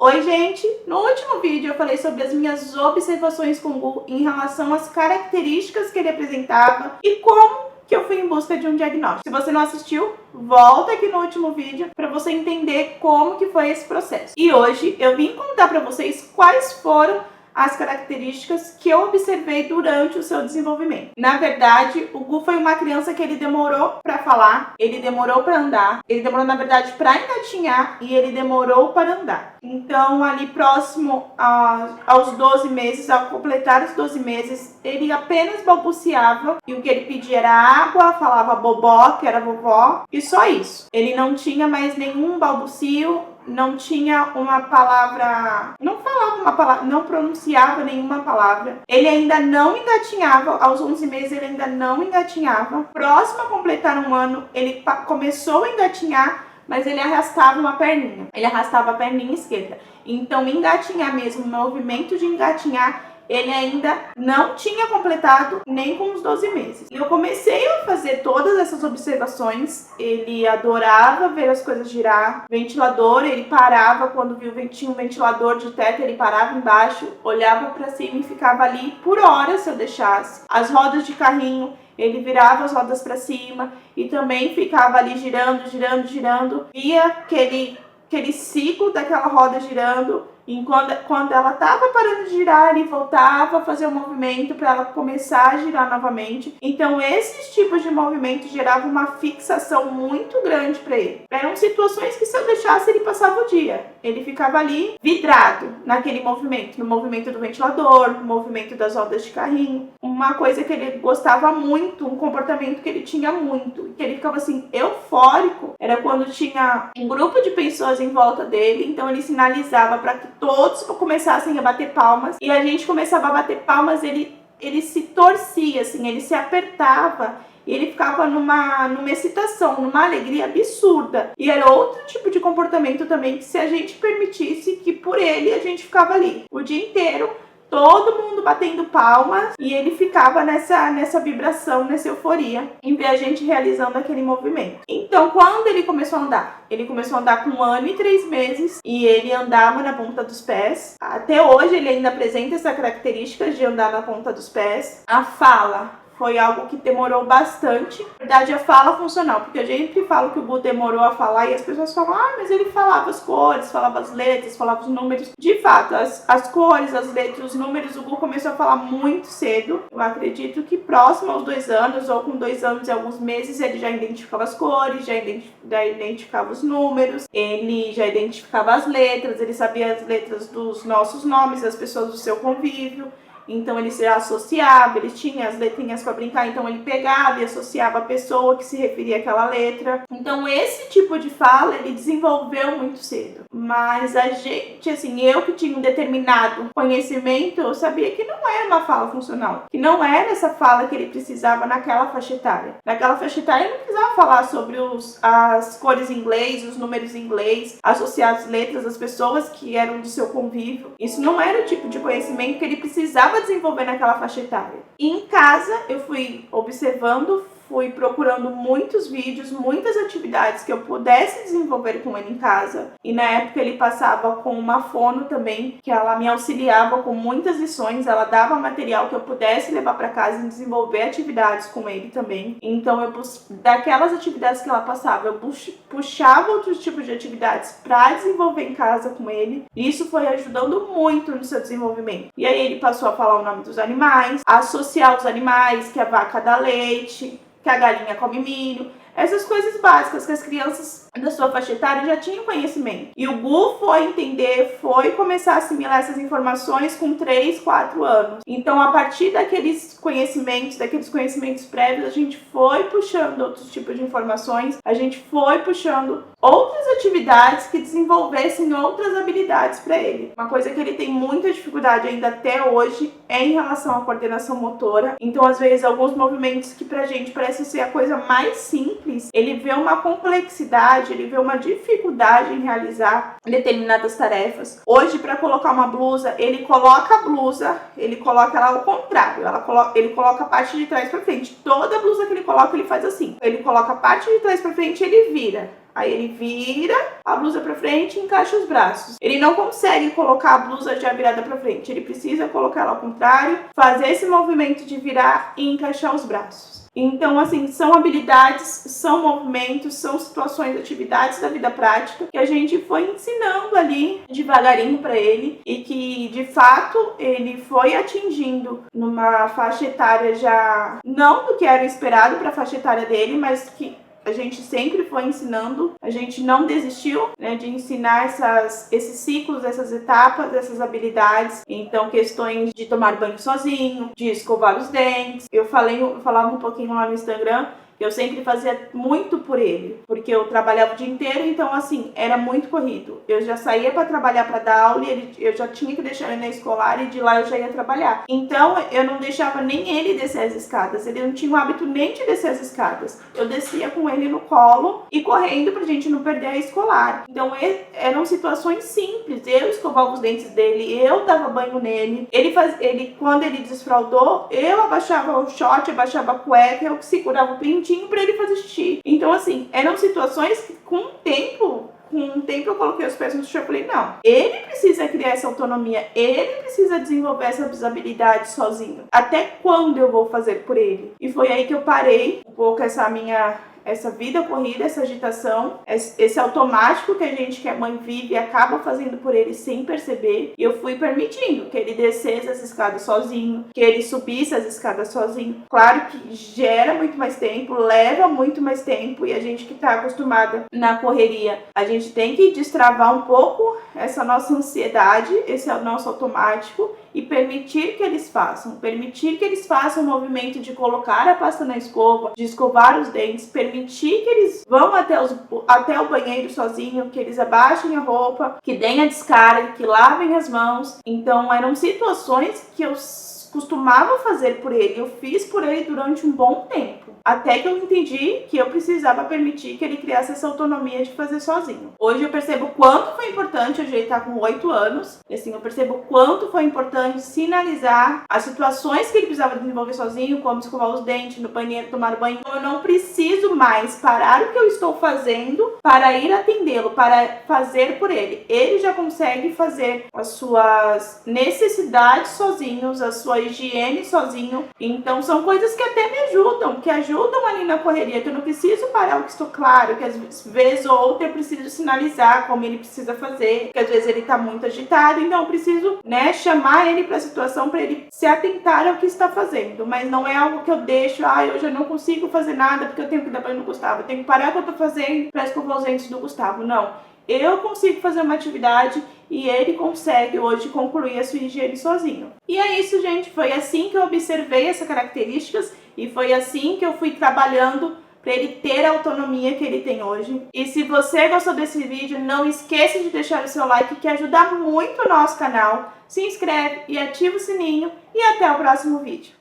Oi, gente! No último vídeo eu falei sobre as minhas observações com o Gu em relação às características que ele apresentava e como que eu fui em busca de um diagnóstico. Se você não assistiu, volta aqui no último vídeo para você entender como que foi esse processo. E hoje eu vim contar para vocês quais foram as características que eu observei durante o seu desenvolvimento. Na verdade, o Gu foi uma criança que ele demorou para falar, ele demorou para andar, ele demorou, na verdade, para engatinhar e ele demorou para andar. Então, ali próximo aos 12 meses, ao completar os 12 meses, ele apenas balbuciava e o que ele pedia era água, falava bobó, que era vovó, e só isso. Ele não tinha mais nenhum balbucio, não tinha uma palavra, não falava uma palavra, não pronunciava nenhuma palavra. Ele ainda não engatinhava, aos 11 meses ele ainda não engatinhava. Próximo a completar um ano, ele começou a engatinhar, mas ele arrastava uma perninha. Ele arrastava a perninha esquerda. Então, engatinhar mesmo, o movimento de engatinhar, ele ainda não tinha completado nem com os 12 meses. E eu comecei a fazer todas essas observações. Ele adorava ver as coisas girar. Ventilador, ele parava quando viu tinha um ventilador de teto, ele parava embaixo, olhava para cima e ficava ali por horas se eu deixasse. As rodas de carrinho, ele virava as rodas para cima e também ficava ali girando, girando, girando. Via aquele ciclo daquela roda girando. E quando ela estava parando de girar, ele voltava a fazer o movimento para ela começar a girar novamente. Então, esses tipos de movimento geravam uma fixação muito grande para ele. Eram situações que, se eu deixasse, ele passava o dia. Ele ficava ali vidrado naquele movimento, no movimento do ventilador, no movimento das rodas de carrinho. Uma coisa que ele gostava muito, um comportamento que ele tinha muito, que ele ficava assim eufórico, era quando tinha um grupo de pessoas em volta dele. Então, ele sinalizava para que todos começassem a bater palmas, e a gente começava a bater palmas, ele se torcia, assim, ele se apertava, e ele ficava numa excitação, numa alegria absurda. E era outro tipo de comportamento também, que se a gente permitisse, que por ele a gente ficava ali o dia inteiro, todo mundo batendo palmas, e ele ficava nessa vibração, nessa euforia, em ver a gente realizando aquele movimento. Então, quando ele começou a andar? Ele começou a andar com 1 ano e 3 meses, e ele andava na ponta dos pés. Até hoje ele ainda apresenta essa característica de andar na ponta dos pés. A fala foi algo que demorou bastante. Na verdade, a fala funcional, porque eu sempre falo que o Gu demorou a falar e as pessoas falam, mas ele falava as cores, falava as letras, falava os números. De fato, as cores, as letras, os números, o Gu começou a falar muito cedo. Eu acredito que próximo aos 2 anos, ou com 2 anos e alguns meses, ele já identificava as cores, já identificava os números, ele já identificava as letras, ele sabia as letras dos nossos nomes, das pessoas do seu convívio. Então ele se associava, ele tinha as letrinhas para brincar, então ele pegava e associava a pessoa que se referia àquela letra. Então esse tipo de fala ele desenvolveu muito cedo. Mas a gente, assim, eu que tinha um determinado conhecimento, eu sabia que não era uma fala funcional, que não era essa fala que ele precisava naquela faixa etária. Naquela faixa etária ele não precisava falar sobre as cores em inglês, os números em inglês, associar as letras das pessoas que eram do seu convívio. Isso não era o tipo de conhecimento que ele precisava desenvolver naquela faixa etária. E em casa eu fui observando, fui procurando muitos vídeos, muitas atividades que eu pudesse desenvolver com ele em casa. E na época ele passava com uma fono também, que ela me auxiliava com muitas lições, ela dava material que eu pudesse levar para casa e desenvolver atividades com ele também. Então daquelas atividades que ela passava, eu puxava outros tipos de atividades para desenvolver em casa com ele. E isso foi ajudando muito no seu desenvolvimento. E aí ele passou a falar o nome dos animais, a associar os animais, que a vaca dá leite, que a galinha come milho, essas coisas básicas que as crianças da sua faixa etária já tinham conhecimento. E o Gu foi entender, foi começar a assimilar essas informações com 3, 4 anos. Então, a partir daqueles conhecimentos prévios, a gente foi puxando outros tipos de informações, a gente foi puxando outras atividades que desenvolvessem outras habilidades para ele. Uma coisa que ele tem muita dificuldade ainda até hoje é em relação à coordenação motora. Então, às vezes, alguns movimentos que pra gente parece ser a coisa mais simples, ele vê uma complexidade, ele vê uma dificuldade em realizar determinadas tarefas. Hoje, para colocar uma blusa, ele coloca a blusa, ele coloca ela ao contrário, ele coloca a parte de trás para frente. Toda blusa que ele coloca, ele faz assim. Ele coloca a parte de trás para frente e ele vira. Aí ele vira a blusa pra frente e encaixa os braços. Ele não consegue colocar a blusa já virada pra frente. Ele precisa colocar ela ao contrário, fazer esse movimento de virar e encaixar os braços. Então, assim, são habilidades, são movimentos, são situações, atividades da vida prática que a gente foi ensinando ali devagarinho para ele e que, de fato, ele foi atingindo numa faixa etária já não do que era esperado para a faixa etária dele, mas que a gente sempre foi ensinando, a gente não desistiu, né, de ensinar esses ciclos, essas etapas, essas habilidades. Então, questões de tomar banho sozinho, de escovar os dentes. Eu falava um pouquinho lá no Instagram. Eu sempre fazia muito por ele, porque eu trabalhava o dia inteiro, então assim, era muito corrido. Eu já saía para trabalhar para dar aula e eu já tinha que deixar ele na escolar e de lá eu já ia trabalhar. Então eu não deixava nem ele descer as escadas, ele não tinha o hábito nem de descer as escadas. Eu descia com ele no colo e correndo pra gente não perder a escolar. Então eram situações simples, eu escovava os dentes dele, eu dava banho nele, quando ele desfraldou, eu abaixava o short, abaixava a cueca, eu segurava o pintinho para ele fazer xixi. Então, assim, eram situações que com o tempo eu coloquei os pés no chão e falei, não, ele precisa criar essa autonomia, ele precisa desenvolver essas habilidades sozinho. Até quando eu vou fazer por ele? E foi aí que eu parei um pouco essa vida corrida, essa agitação, esse automático que a gente que é mãe vive e acaba fazendo por ele sem perceber. E eu fui permitindo que ele descesse as escadas sozinho, que ele subisse as escadas sozinho. Claro que gera muito mais tempo, leva muito mais tempo e a gente que está acostumada na correria, a gente tem que destravar um pouco essa nossa ansiedade, esse é o nosso automático e permitir que eles façam o movimento de colocar a pasta na escova, de escovar os dentes, permitir que eles vão até o banheiro sozinho, que eles abaixem a roupa, que deem a descarga, que lavem as mãos. Então eram situações que eu costumava fazer por ele, eu fiz por ele durante um bom tempo, até que eu entendi que eu precisava permitir que ele criasse essa autonomia de fazer sozinho. Hoje eu percebo quanto foi importante, hoje ele tá com 8 anos, e assim, eu percebo quanto foi importante sinalizar as situações que ele precisava desenvolver sozinho, como escovar os dentes, no banheiro, tomar banho. Eu não preciso mais parar o que eu estou fazendo para ir atendê-lo, para fazer por ele. Ele já consegue fazer as suas necessidades sozinhos, a sua higiene sozinho. Então são coisas que até me ajudam, que ajudam ali na correria, que eu não preciso parar o que estou claro, que às vezes ou outra eu preciso sinalizar como ele precisa fazer, que às vezes ele está muito agitado, então eu preciso, né, chamar ele para a situação para ele se atentar ao que está fazendo, mas não é algo que eu deixo, eu já não consigo fazer nada porque eu tenho que dar banho no Gustavo, eu tenho que parar o que eu estou fazendo para escovar os dentes do Gustavo. Não, eu consigo fazer uma atividade e ele consegue hoje concluir a sua higiene sozinho. E é isso, gente. Foi assim que eu observei essas características e foi assim que eu fui trabalhando para ele ter a autonomia que ele tem hoje. E se você gostou desse vídeo, não esqueça de deixar o seu like, que ajuda muito o nosso canal. Se inscreve e ativa o sininho e até o próximo vídeo.